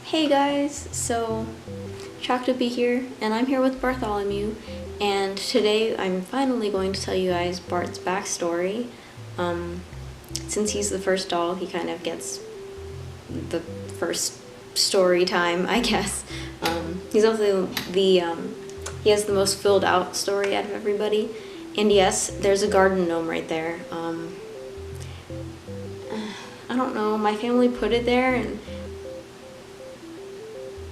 Hey guys, so shocked to be here, and I'm here with Bartholomew, and today I'm finally going to tell you guys Bart's backstory. Since he's the first doll, he kind of gets the first story time, I guess. He's also he has the most filled out story out of everybody, and yes, there's a garden gnome right there. I don't know, my family put it there, and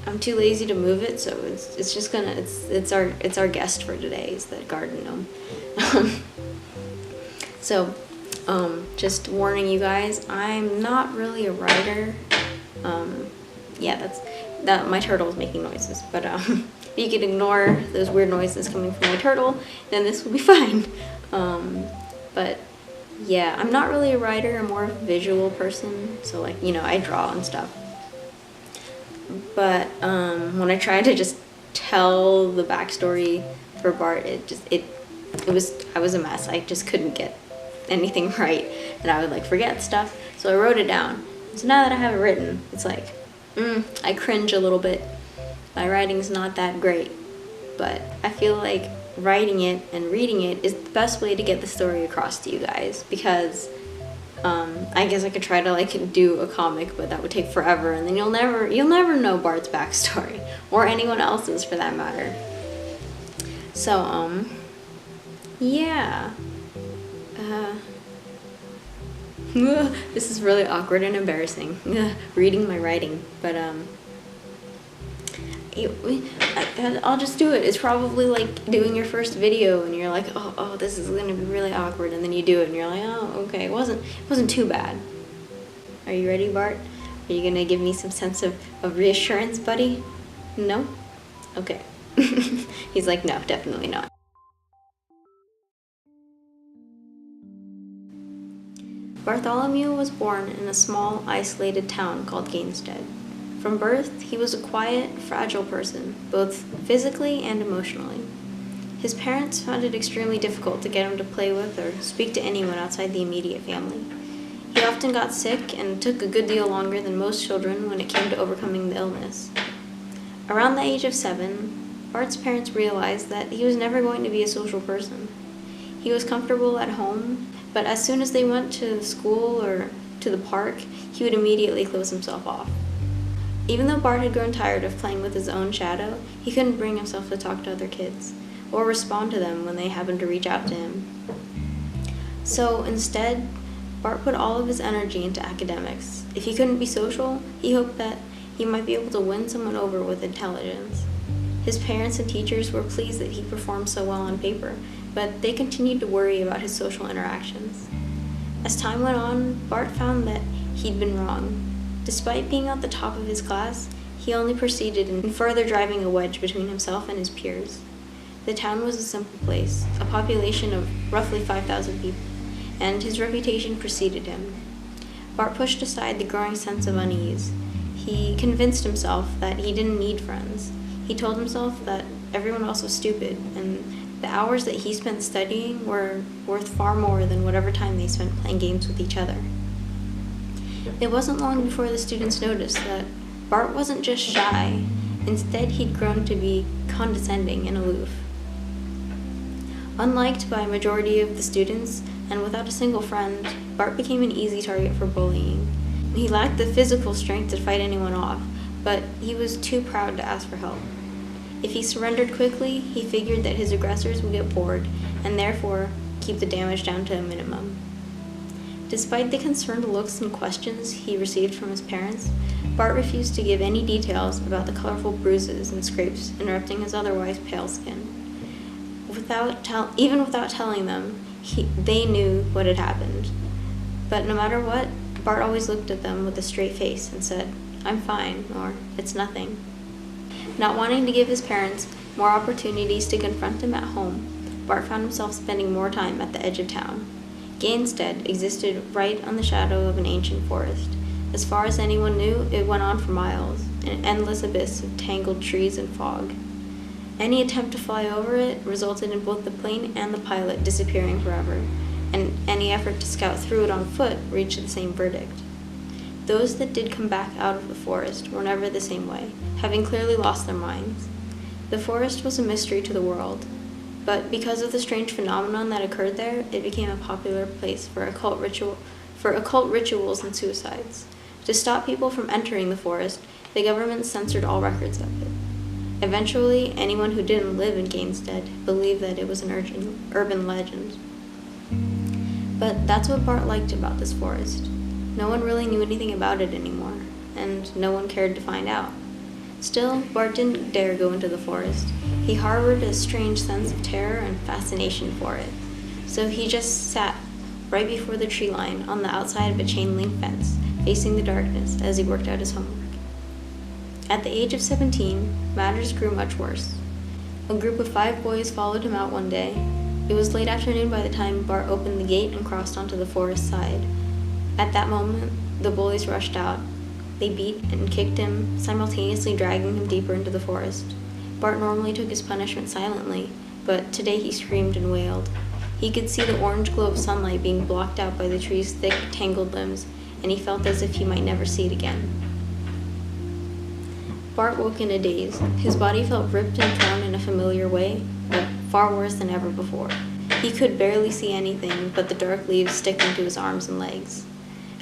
I'm too lazy to move it, so it's just gonna it's our guest for today is the garden gnome. So, just warning you guys, I'm not really a writer. Yeah, that my turtle is making noises, but if you can ignore those weird noises coming from my turtle, then this will be fine. But yeah, I'm not really a writer. I'm more of a visual person, so like I draw and stuff. But when I tried to just tell the backstory for Bart, I was a mess. I just couldn't get anything right, and I would like forget stuff. So I wrote it down. So now that I have it written, it's like I cringe a little bit. My writing's not that great, but I feel like writing it and reading it is the best way to get the story across to you guys, because I guess I could try to like do a comic, but that would take forever, and then you'll never know Bart's backstory, or anyone else's for that matter. So yeah. This is really awkward and embarrassing, reading my writing, but I'll just do it. It's probably like doing your first video and you're like, oh, this is gonna be really awkward, and then you do it and you're like, oh, okay, it wasn't too bad. Are you ready, Bart? Are you gonna give me some sense of reassurance, buddy? No? Okay. He's like, no, definitely not. Bartholomew was born in a small, isolated town called Gainstead. From birth, he was a quiet, fragile person, both physically and emotionally. His parents found it extremely difficult to get him to play with or speak to anyone outside the immediate family. He often got sick and took a good deal longer than most children when it came to overcoming the illness. Around the age of 7, Bart's parents realized that he was never going to be a social person. He was comfortable at home, but as soon as they went to school or to the park, he would immediately close himself off. Even though Bart had grown tired of playing with his own shadow, he couldn't bring himself to talk to other kids, or respond to them when they happened to reach out to him. So instead, Bart put all of his energy into academics. If he couldn't be social, he hoped that he might be able to win someone over with intelligence. His parents and teachers were pleased that he performed so well on paper, but they continued to worry about his social interactions. As time went on, Bart found that he'd been wrong. Despite being at the top of his class, he only proceeded in further driving a wedge between himself and his peers. The town was a simple place, a population of roughly 5,000 people, and his reputation preceded him. Bart pushed aside the growing sense of unease. He convinced himself that he didn't need friends. He told himself that everyone else was stupid, and the hours that he spent studying were worth far more than whatever time they spent playing games with each other. It wasn't long before the students noticed that Bart wasn't just shy. Instead, he'd grown to be condescending and aloof. Unliked by a majority of the students, and without a single friend, Bart became an easy target for bullying. He lacked the physical strength to fight anyone off, but he was too proud to ask for help. If he surrendered quickly, he figured that his aggressors would get bored, and therefore keep the damage down to a minimum. Despite the concerned looks and questions he received from his parents, Bart refused to give any details about the colorful bruises and scrapes interrupting his otherwise pale skin. Even without telling them, they knew what had happened. But no matter what, Bart always looked at them with a straight face and said, "I'm fine," or "It's nothing." Not wanting to give his parents more opportunities to confront him at home, Bart found himself spending more time at the edge of town. Gainstead existed right on the shadow of an ancient forest. As far as anyone knew, it went on for miles, an endless abyss of tangled trees and fog. Any attempt to fly over it resulted in both the plane and the pilot disappearing forever, and any effort to scout through it on foot reached the same verdict. Those that did come back out of the forest were never the same way, having clearly lost their minds. The forest was a mystery to the world, but because of the strange phenomenon that occurred there, it became a popular place for occult rituals and suicides. To stop people from entering the forest, the government censored all records of it. Eventually, anyone who didn't live in Gainstead believed that it was an urban legend. But that's what Bart liked about this forest. No one really knew anything about it anymore, and no one cared to find out. Still, Bart didn't dare go into the forest. He harbored a strange sense of terror and fascination for it. So he just sat right before the tree line on the outside of a chain-link fence, facing the darkness as he worked out his homework. At the age of 17, matters grew much worse. A group of 5 boys followed him out one day. It was late afternoon by the time Bart opened the gate and crossed onto the forest side. At that moment, the bullies rushed out. They beat and kicked him, simultaneously dragging him deeper into the forest. Bart normally took his punishment silently, but today he screamed and wailed. He could see the orange glow of sunlight being blocked out by the tree's thick, tangled limbs, and he felt as if he might never see it again. Bart woke in a daze. His body felt ripped and torn in a familiar way, but far worse than ever before. He could barely see anything but the dark leaves sticking to his arms and legs.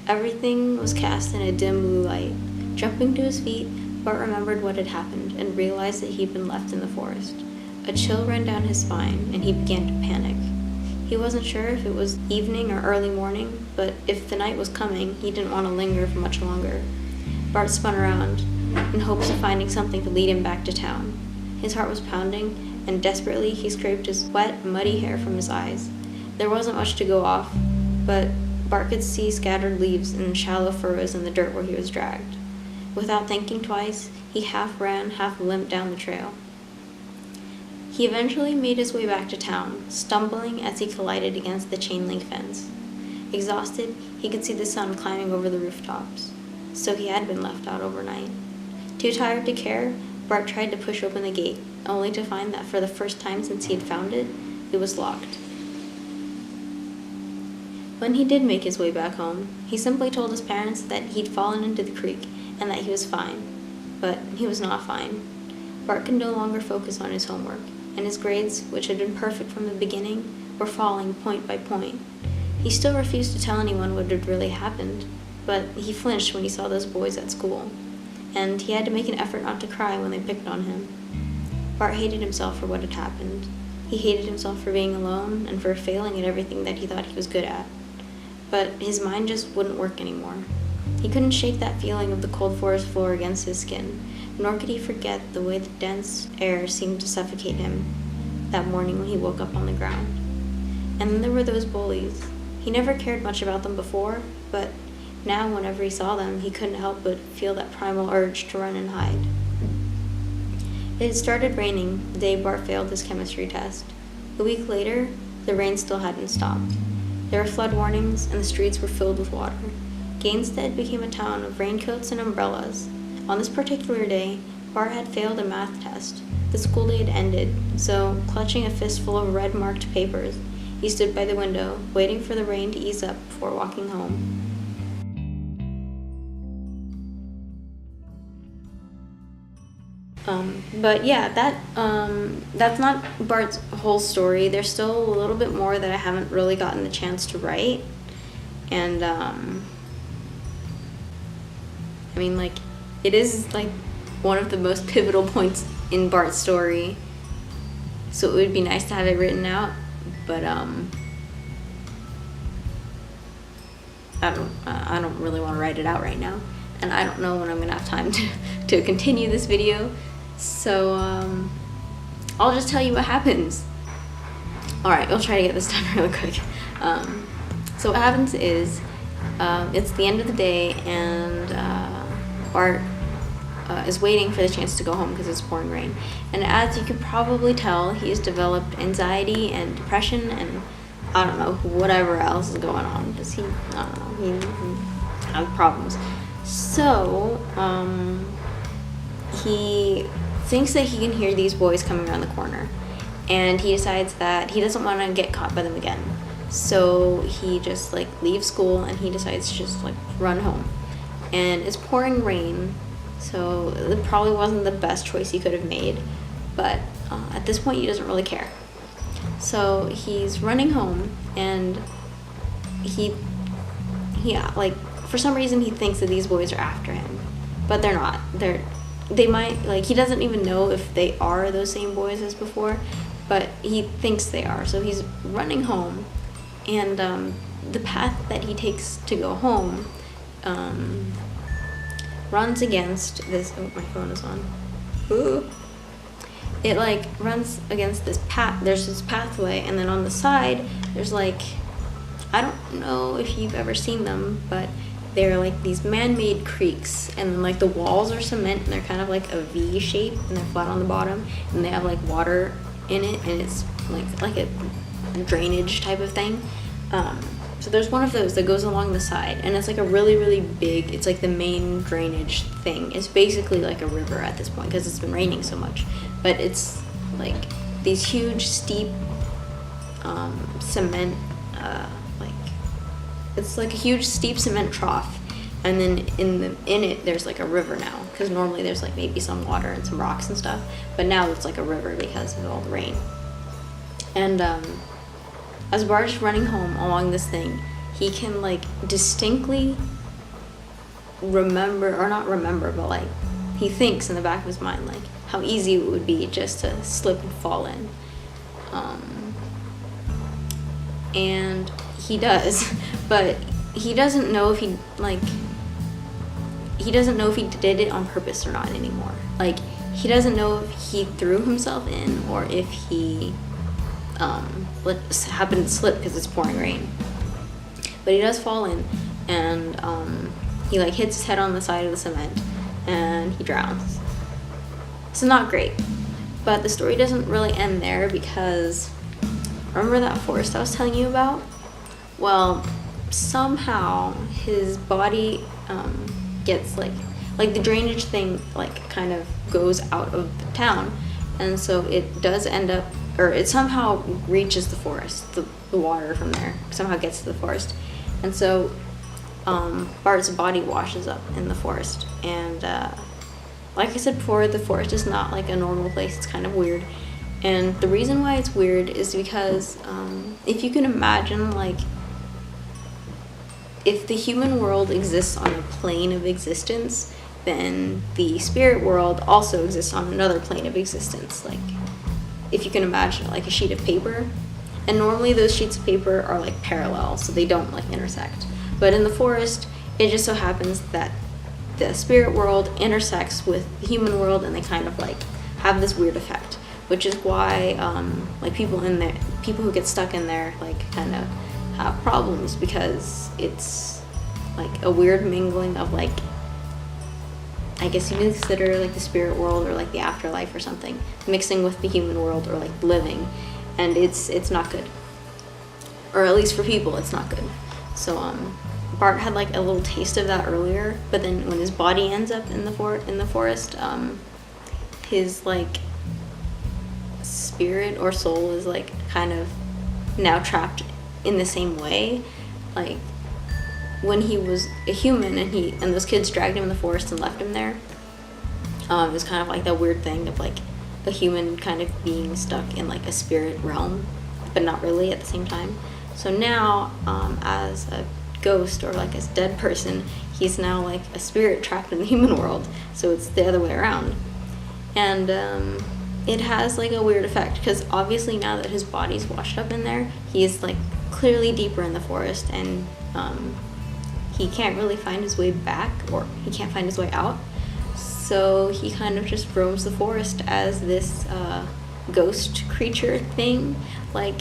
Everything was cast in a dim blue light. Jumping to his feet, Bart remembered what had happened and realized that he'd been left in the forest. A chill ran down his spine, and he began to panic. He wasn't sure if it was evening or early morning, but if the night was coming, he didn't want to linger for much longer. Bart spun around, in hopes of finding something to lead him back to town. His heart was pounding, and desperately he scraped his wet, muddy hair from his eyes. There wasn't much to go off, but Bart could see scattered leaves and shallow furrows in the dirt where he was dragged. Without thinking twice, he half ran, half limped down the trail. He eventually made his way back to town, stumbling as he collided against the chain-link fence. Exhausted, he could see the sun climbing over the rooftops. So he had been left out overnight. Too tired to care, Bart tried to push open the gate, only to find that for the first time since he had found it, it was locked. When he did make his way back home, he simply told his parents that he'd fallen into the creek and that he was fine. But he was not fine. Bart could no longer focus on his homework, and his grades, which had been perfect from the beginning, were falling point by point. He still refused to tell anyone what had really happened, but he flinched when he saw those boys at school, and he had to make an effort not to cry when they picked on him. Bart hated himself for what had happened. He hated himself for being alone and for failing at everything that he thought he was good at. But his mind just wouldn't work anymore. He couldn't shake that feeling of the cold forest floor against his skin, nor could he forget the way the dense air seemed to suffocate him that morning when he woke up on the ground. And then there were those bullies. He never cared much about them before, but now whenever he saw them, he couldn't help but feel that primal urge to run and hide. It had started raining the day Bart failed his chemistry test. A week later, the rain still hadn't stopped. There were flood warnings, and the streets were filled with water. Gainstead became a town of raincoats and umbrellas. On this particular day, Bart had failed a math test. The school day had ended, so, clutching a fistful of red-marked papers, he stood by the window, waiting for the rain to ease up before walking home. But yeah, that's not Bart's whole story. There's still a little bit more that I haven't really gotten the chance to write. And, it is, one of the most pivotal points in Bart's story. So it would be nice to have it written out. But, I don't really want to write it out right now. And I don't know when I'm going to have time to continue this video. So, I'll just tell you what happens. Alright, we'll try to get this done really quick. So what happens is, it's the end of the day, and Bart is waiting for the chance to go home because it's pouring rain. And as you can probably tell, he's developed anxiety and depression and, I don't know, whatever else is going on. Because he has problems. So, he thinks that he can hear these boys coming around the corner, and he decides that he doesn't want to get caught by them again. So he just leaves school, and he decides to just run home. and it's pouring rain, so it probably wasn't the best choice he could have made, but at this point he doesn't really care. So he's running home, and like, for some reason he thinks that these boys are after him, but they're not. They might, like, he doesn't even know if they are those same boys as before, but he thinks they are. So he's running home, and the path that he takes to go home runs against this. Oh, my phone is on. Ooh. It like runs against this path. There's this pathway, and then on the side there's like, I don't know if you've ever seen them, but they're like these man-made creeks, and then like the walls are cement, and they're kind of like a V shape, and they're flat on the bottom, and they have like water in it, and it's like a drainage type of thing. So there's one of those that goes along the side, and it's like a really, really big, it's like the main drainage thing. It's basically like a river at this point because it's been raining so much. But it's like these huge, steep cement, it's like a huge, steep cement trough. And then in it, there's like a river now, because normally there's like maybe some water and some rocks and stuff. But now it's like a river because of all the rain. And as Bart's running home along this thing, he can like distinctly remember, or not remember, but like he thinks in the back of his mind like how easy it would be just to slip and fall in. And he does, but he doesn't know if he did it on purpose or not anymore. Like, he doesn't know if he threw himself in or if he happened to slip because it's pouring rain. But he does fall in, and he like hits his head on the side of the cement, and he drowns. So not great. But the story doesn't really end there, because remember that forest I was telling you about? Well, somehow his body gets like the drainage thing like kind of goes out of the town, and so it does end up, or it somehow reaches the forest. The water from there somehow gets to the forest, and so Bart's body washes up in the forest. And like I said before, the forest is not like a normal place. It's kind of weird. And the reason why it's weird is because if you can imagine, like, if the human world exists on a plane of existence, then the spirit world also exists on another plane of existence. Like, if you can imagine it like a sheet of paper, and normally those sheets of paper are like parallel, so they don't like intersect. But in the forest, it just so happens that the spirit world intersects with the human world, and they kind of like have this weird effect, which is why like people who get stuck in there like kind of have problems, because it's like a weird mingling of, like, I guess you can consider like the spirit world or like the afterlife or something mixing with the human world, or like living, and it's not good, or at least for people it's not good. So Bart had like a little taste of that earlier, but then when his body ends up in the forest, his like spirit or soul is like kind of now trapped in the same way. Like, when he was a human and those kids dragged him in the forest and left him there, it was kind of like that weird thing of like a human kind of being stuck in like a spirit realm, but not really at the same time. So now, as a ghost or like a dead person, he's now like a spirit trapped in the human world. So it's the other way around. And it has like a weird effect, because obviously now that his body's washed up in there, he's like clearly deeper in the forest, and he can't really find his way back, or he can't find his way out. So he kind of just roams the forest as this ghost creature thing. Like,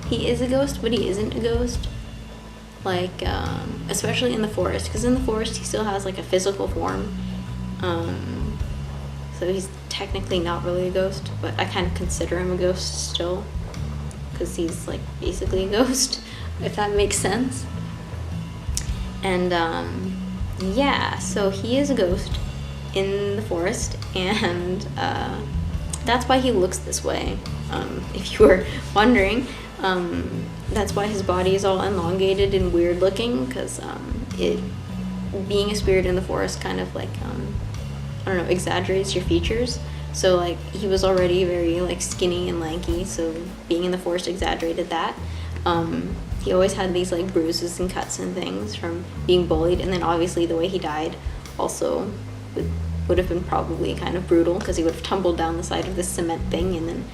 he is a ghost, but he isn't a ghost. Like, especially in the forest, because in the forest he still has like a physical form. So he's technically not really a ghost, but I kind of consider him a ghost still, because he's like basically a ghost, if that makes sense. And yeah, so he is a ghost in the forest, and that's why he looks this way. If you were wondering, that's why his body is all elongated and weird looking, because being a spirit in the forest kind of like I don't know, exaggerates your features. So like he was already very like skinny and lanky, so being in the forest exaggerated that. He always had these like bruises and cuts and things from being bullied, and then obviously the way he died also would have been probably kind of brutal, because he would have tumbled down the side of this cement thing, and then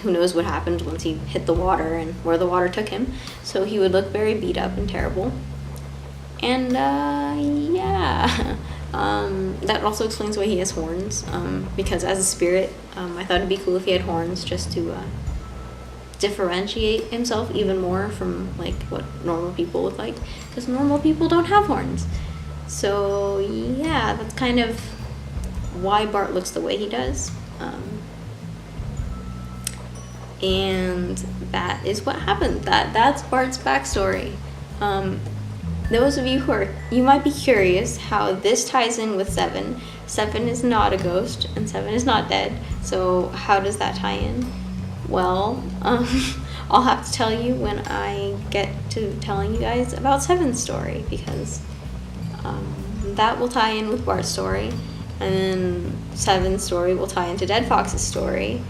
who knows what happened once he hit the water and where the water took him. So he would look very beat up and terrible. And yeah, that also explains why he has horns, because as a spirit, I thought it'd be cool if he had horns, just to differentiate himself even more from like what normal people look like, because normal people don't have horns. So yeah, that's kind of why Bart looks the way he does. And that is what happened. That's Bart's backstory. Those of you you might be curious how this ties in with Seven. Seven is not a ghost, and Seven is not dead. So how does that tie in? Well, I'll have to tell you when I get to telling you guys about Seven's story, because that will tie in with Bart's story, and then Seven's story will tie into Dead Fox's story,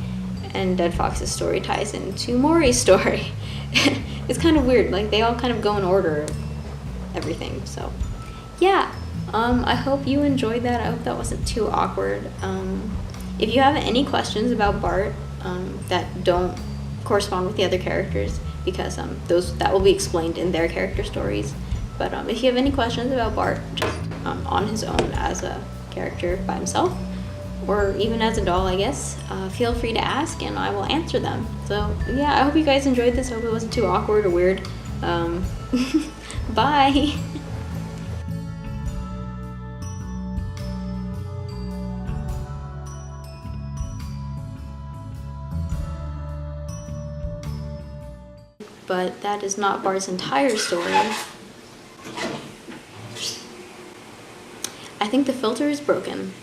and Dead Fox's story ties into Maury's story. It's kind of weird, like they all kind of go in order of everything. So yeah, I hope you enjoyed that. I hope that wasn't too awkward. If you have any questions about Bart that don't correspond with the other characters, because that will be explained in their character stories. But if you have any questions about Bart just on his own as a character by himself, or even as a doll, I guess, feel free to ask and I will answer them. So yeah, I hope you guys enjoyed this. I hope it wasn't too awkward or weird. Bye! But that is not Bart's entire story. I think the filter is broken.